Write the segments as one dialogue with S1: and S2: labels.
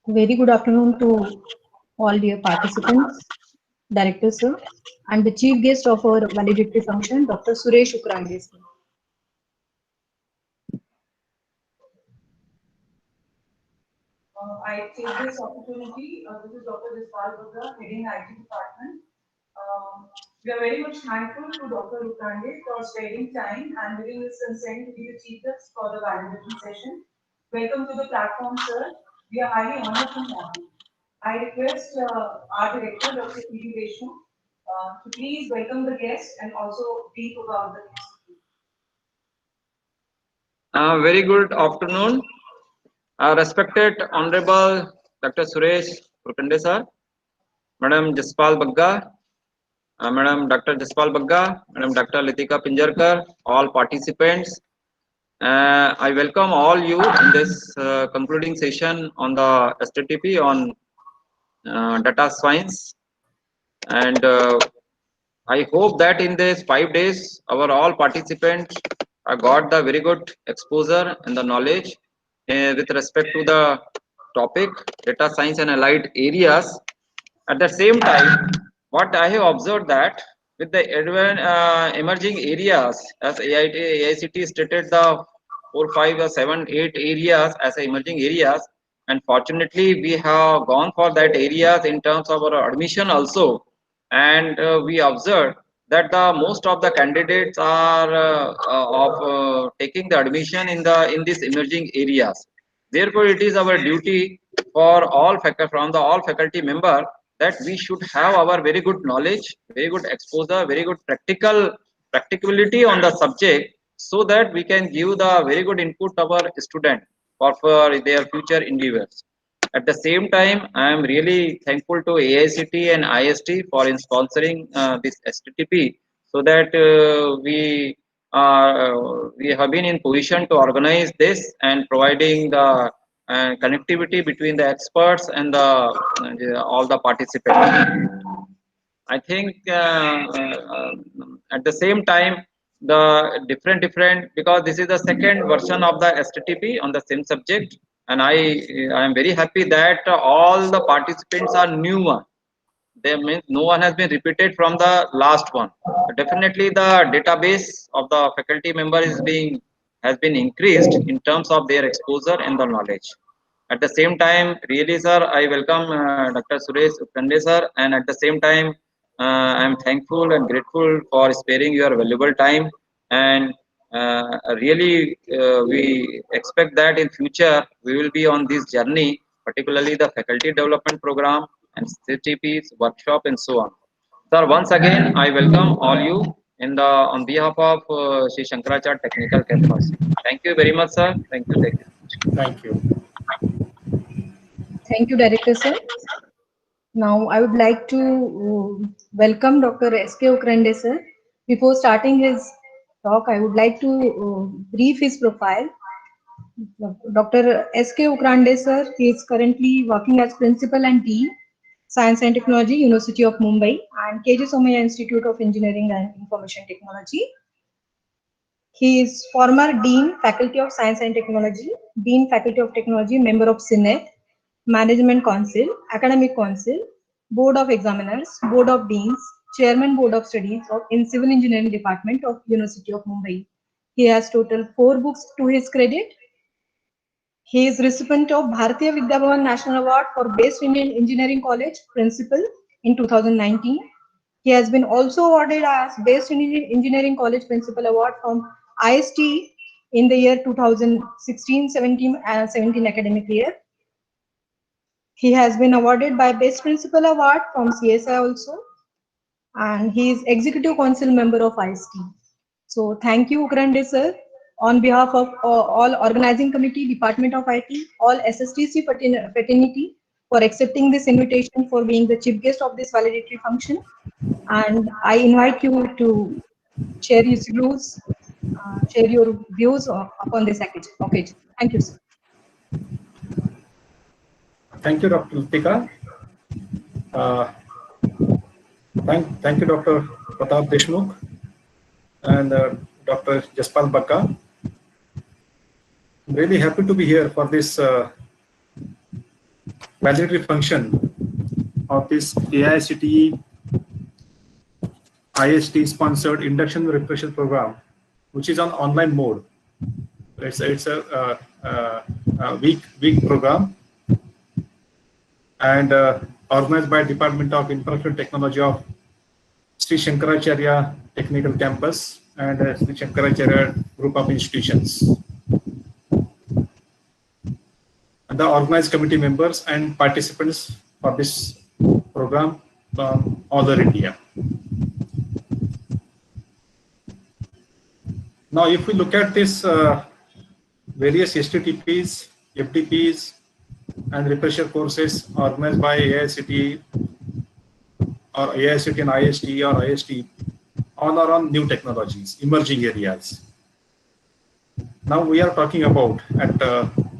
S1: Very good afternoon to all dear participants, Director Sir, and the Chief Guest of our valedictory function, Dr. Suresh Ukrande sir.
S2: I take this opportunity. This is Dr. Jaspal Bagga, heading IT department. We are very much thankful to Dr. Ukrande for sparing time and giving his consent to be the chief guest for the validation session. Welcome to the platform, sir. We are highly honored to have you. I request our director, Dr. P.D. Deshmukh, to please welcome the guest and also brief about the guest.
S3: Very good afternoon. Respected Honorable Dr. Suresh Ukrande sir, Madam Jaspal Bagga, Madam Dr. Jaspal Bagga, Madam Dr. Litika Pinjarkar, all participants. I welcome all you in this concluding session on the STTP on data science, and I hope that in these 5 days our all participants got the very good exposure and the knowledge with respect to the topic data science and allied areas. At the same time, what I have observed that with the emerging areas, as AICT stated the 4, 5, or 7, 8 areas as emerging areas, and fortunately we have gone for that areas in terms of our admission also, and we observed that the most of the candidates are of taking the admission in these emerging areas. Therefore, it is our duty for all from the all faculty member that we should have our very good knowledge, very good exposure, very good practicability on the subject, so that we can give the very good input to our student for their future endeavors. At the same time, I am really thankful to AICT and IST for sponsoring this STTP, so that we have been in position to organize this and providing the connectivity between the experts and all the participants. I think at the same time, the different because this is the second version of the STTP on the same subject, and I am very happy that all the participants are new one. They means no one has been repeated from the last one. Definitely, the database of the faculty member has been increased in terms of their exposure and the knowledge. At the same time, really, sir, I welcome Dr. Suresh Ukrande sir, and at the same time, I am thankful and grateful for sparing your valuable time. And really, we expect that in future we will be on this journey, particularly the faculty development program and CTPs, workshop, and so on. Sir, once again, I welcome all you on behalf of Sri Shankaracharya Technical Campus. Thank you very much, sir. Thank you. Thank you.
S4: Thank you.
S1: Thank you, Director Sir. Now, I would like to welcome Dr. S.K. Ukrande sir. Before starting his talk, I would like to brief his profile. Dr. S.K. Ukrande sir, he is currently working as Principal and Dean, Science and Technology, University of Mumbai, and K.J. Somaiya Institute of Engineering and Information Technology. He is former Dean, Faculty of Science and Technology, Dean, Faculty of Technology, member of Senate, Management Council, Academic Council, Board of Examiners, Board of Deans, Chairman Board of Studies in Civil Engineering Department of University of Mumbai. He has total 4 books to his credit. He is recipient of Bharatiya Vidya Bhavan National Award for Best Indian Engineering College Principal in 2019. He has been also awarded as Best Indian Engineering College Principal Award from IST in the year 2016-17 academic year. He has been awarded by Best Principal Award from CSI also, and he is Executive Council member of IST. So thank you, Ukrande sir, on behalf of all organizing committee, Department of IT, all SSTC fraternity for accepting this invitation for being the chief guest of this valedictory function. And I invite you to share your views upon this occasion. Thank you, sir.
S4: Thank you, Dr. Litika. Thank you, Dr. Pratap Deshmukh and Dr. Jaspal Bagga I'm really happy to be here for this valedictory function of this AICTE IST sponsored induction refresher program, which is on online mode. It's a week program, and organized by Department of Information Technology of Sri Shankaracharya Technical Campus and Sri Shankaracharya Group of Institutions. And the organized committee members and participants for this program from all over India. Now, if we look at this various STTPs, FDPs, and refresher courses organized by AICTE or AICTE and IST or IST, all are on new technologies, emerging areas. Now we are talking about at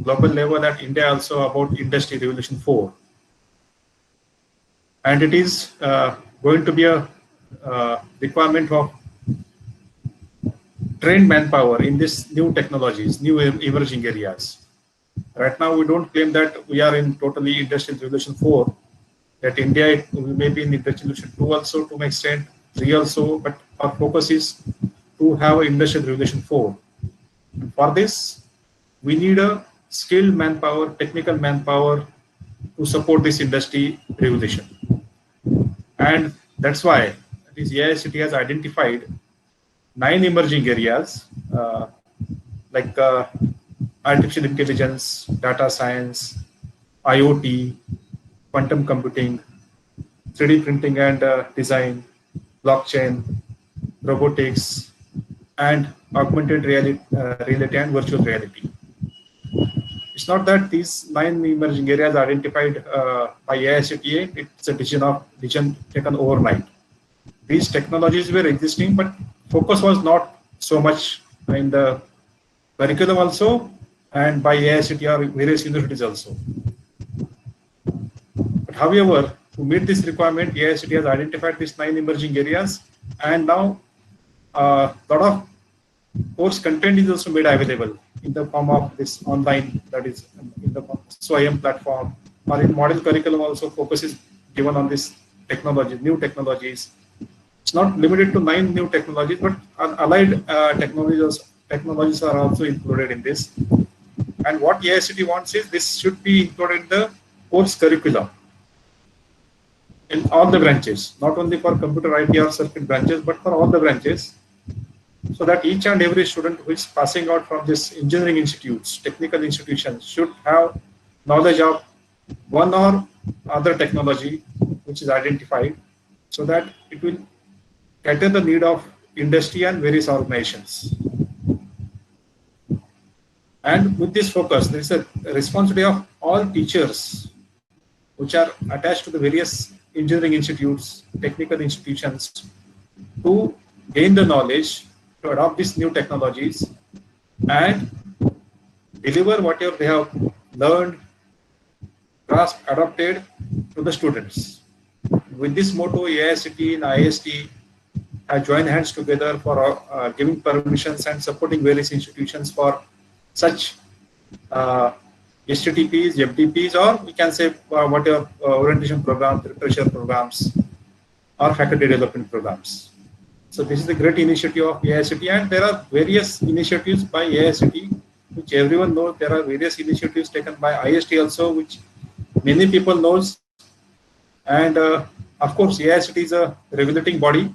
S4: global level at India also about Industry Revolution 4. And it is going to be a requirement of trained manpower in this new technologies, new emerging areas. Right now, we don't claim that we are in totally Industrial Revolution 4. That India, we may be in Industrial Revolution 2 also to an extent, 3 also, but our focus is to have Industrial Revolution 4. And for this, we need a skilled manpower, technical manpower to support this industry revolution. And that's why this AICTE has identified 9 emerging areas like artificial intelligence, data science, IoT, quantum computing, 3D printing and design, blockchain, robotics, and augmented reality and virtual reality. It's not that these 9 emerging areas are identified by AICTE, it's a decision taken overnight. These technologies were existing, but focus was not so much in the curriculum also and by AICTE or various universities also. But however, to meet this requirement, AICTE has identified these 9 emerging areas, and now a lot of course content is also made available in the form of this online, that is in the SWAYAM platform, or in model curriculum also focus is given on this technology, new technologies. It's not limited to 9 new technologies, but allied technologies are also included in this. And what AICTE wants is this should be included in the course curriculum in all the branches, not only for computer IT or circuit branches, but for all the branches, so that each and every student who is passing out from this engineering institutes, technical institutions, should have knowledge of one or other technology which is identified, so that it will cater the need of industry and various organizations. And with this focus, there is a responsibility of all teachers which are attached to the various engineering institutes, technical institutions, to gain the knowledge, to adopt these new technologies and deliver whatever they have learned, grasped, adopted to the students. With this motto, AICTE and IST have joined hands together for giving permissions and supporting various institutions for such STTPs, FDPs, or we can say whatever orientation programs, refresher programs, or faculty development programs. So this is the great initiative of AICTE, and there are various initiatives by AICTE, which everyone knows. There are various initiatives taken by IST also, which many people knows. And of course, AICTE is a regulating body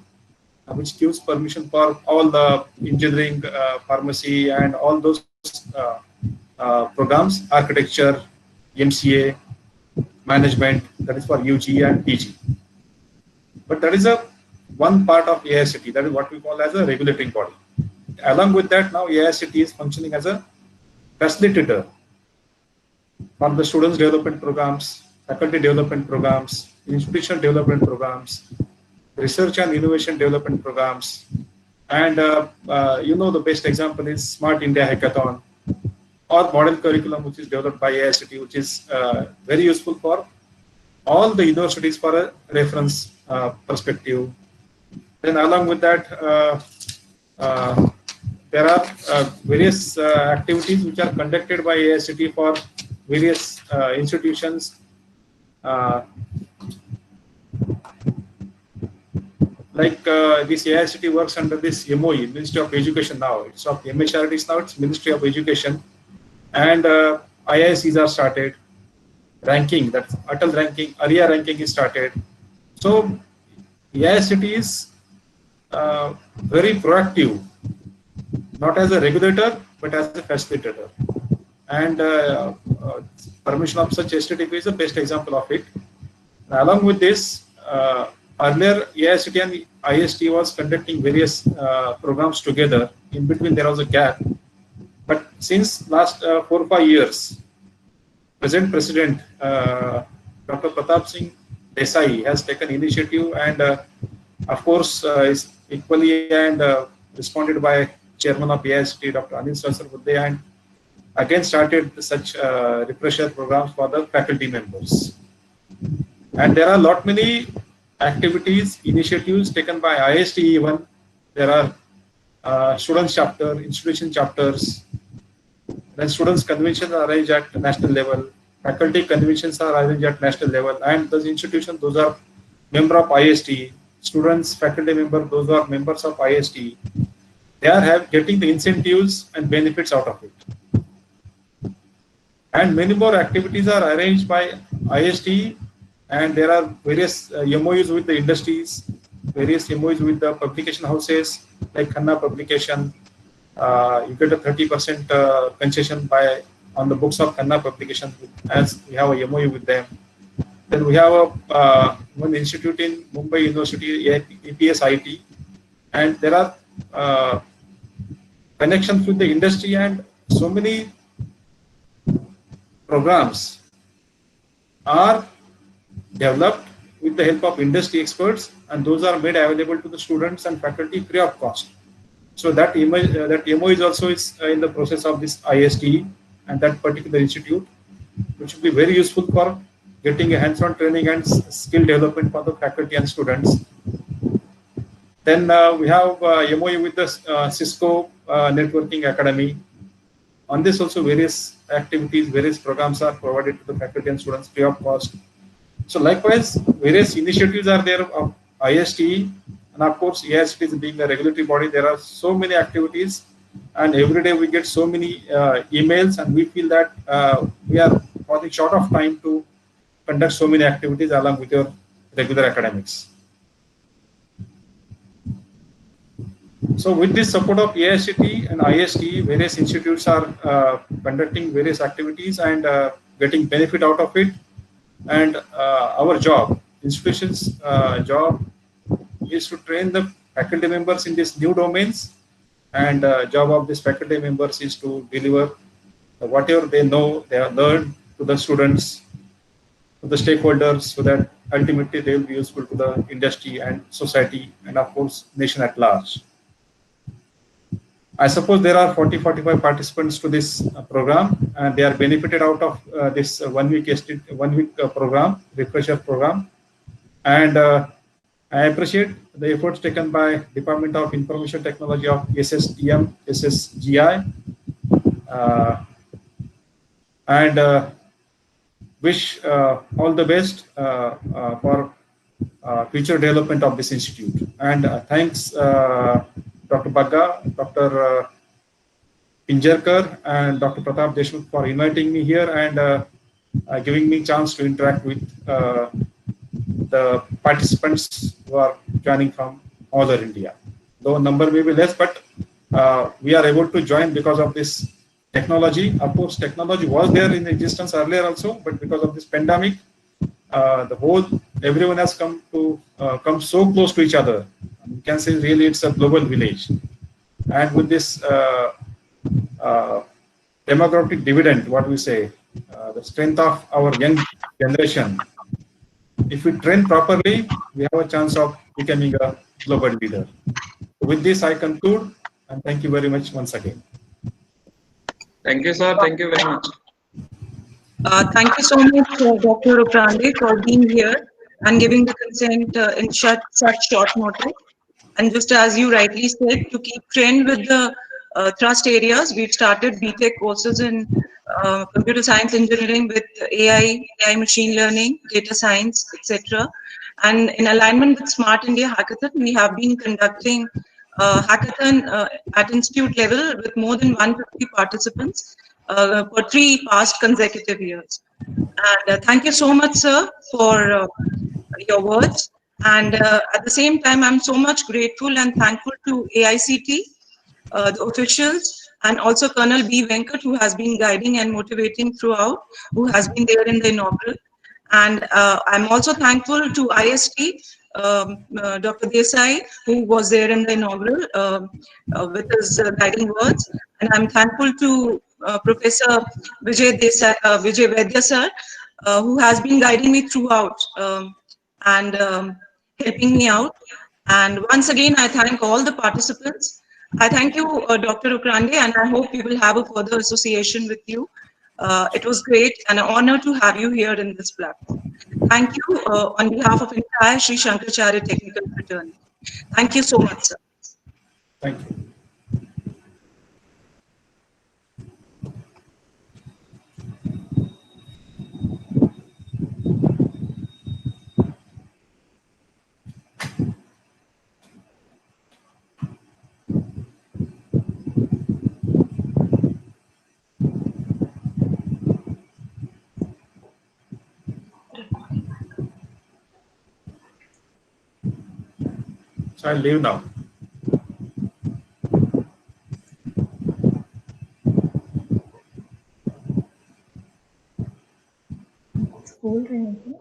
S4: which gives permission for all the engineering, pharmacy, and all those programs, architecture, MCA, management, that is for UG and PG. But that is one part of AICTE, that is what we call as a regulating body. Along with that, now AICTE is functioning as a facilitator for the students development programs, faculty development programs, institutional development programs, research and innovation development programs. And the best example is Smart India Hackathon or model curriculum, which is developed by AICTE, which is very useful for all the universities for a reference perspective. Then along with that, there are various activities which are conducted by AICTE for various institutions. This AICTE works under this MOE, Ministry of Education now. It's of MHRD now, it's Ministry of Education. And IICs are started. Ranking, that's Atal ranking, ARIA ranking is started. So AICTE is very proactive, not as a regulator, but as a facilitator. And permission of such STTP is the best example of it. Along with this, earlier AICTE and IST was conducting various programs together. In between there was a gap. But since last 4 or 5 years, present President Dr. Pratap Singh Desai has taken initiative and of course is equally and responded by Chairman of AICTE Dr. Anil Sahasrabudhe, and again started such refresher programs for the faculty members. And there are many activities, initiatives taken by IST even. There are students chapter, institution chapters, then students conventions are arranged at national level, faculty conventions are arranged at national level, and those institutions, those are member of IST, students, faculty member, those are members of IST. They are getting the incentives and benefits out of it. And many more activities are arranged by IST, and there are various MOUs with the industries, various MOUs with the publication houses like Khanna Publication. You get a 30% concession on the books of Khanna Publication, as we have a MOU with them. Then we have one institute in Mumbai University, EPS IT, and there are connections with the industry, and so many programs are developed with the help of industry experts, and those are made available to the students and faculty free of cost. So that MO is also in the process of this IST and that particular institute, which will be very useful for getting a hands-on training and skill development for the faculty and students. Then we have MOU with the Cisco Networking Academy. On this also various activities, various programs are provided to the faculty and students free of cost. So likewise, various initiatives are there of IST, and of course AIST is being a regulatory body. There are so many activities, and every day we get so many emails, and we feel that we are falling short of time to conduct so many activities along with your regular academics. So with this support of AICTE and IST, various institutes are conducting various activities and getting benefit out of it. And our job, institution's job, is to train the faculty members in these new domains, and job of these faculty members is to deliver whatever they know, they have learned to the students, to the stakeholders, so that ultimately they will be useful to the industry and society, and of course nation at large. I suppose there are 40-45 participants to this program, and they are benefited out of this one-week program, refresher program. And I appreciate the efforts taken by Department of Information Technology of SSTM, SSGI, and wish all the best for future development of this institute. And thanks Dr. Bagga, Dr. Pinjarkar, and Dr. Pratap Deshmukh for inviting me here and giving me a chance to interact with the participants who are joining from all over India. Though number may be less, but we are able to join because of this technology. Of course, technology was there in existence earlier also, but because of this pandemic, everyone has come so close to each other. You can say really it's a global village. And with this demographic dividend, what we say, the strength of our young generation, if we train properly, we have a chance of becoming a global leader. With this, I conclude, and thank you very much once again.
S3: Thank you, sir. Thank you very much.
S5: Thank you so much, Dr. Uprande, for being here and giving the consent in such short notice. And just as you rightly said, to keep trend with the thrust areas. We've started BTech courses in computer science engineering with AI machine learning, data science, etc. And in alignment with Smart India Hackathon, we have been conducting hackathon at institute level with more than 150 participants for 3 past consecutive years. And thank you so much, sir, for your words. And at the same time, I'm so much grateful and thankful to AICT, the officials, and also Colonel B. Venkat, who has been guiding and motivating throughout, who has been there in the inaugural. And I'm also thankful to IST, Dr. Desai, who was there in the inaugural with his guiding words. And I'm thankful to Professor Vijay Desai, Vijay Vaidya sir, who has been guiding me throughout and helping me out. And once again, I thank all the participants. I thank you, Dr. Ukrande, and I hope we will have a further association with you. It was great and an honor to have you here in this platform. Thank you on behalf of entire Sri Shankaracharya Technical Fraternity. Thank you so much, sir.
S4: Thank you. So I'll leave now.
S1: बोल रहे हैं क्या?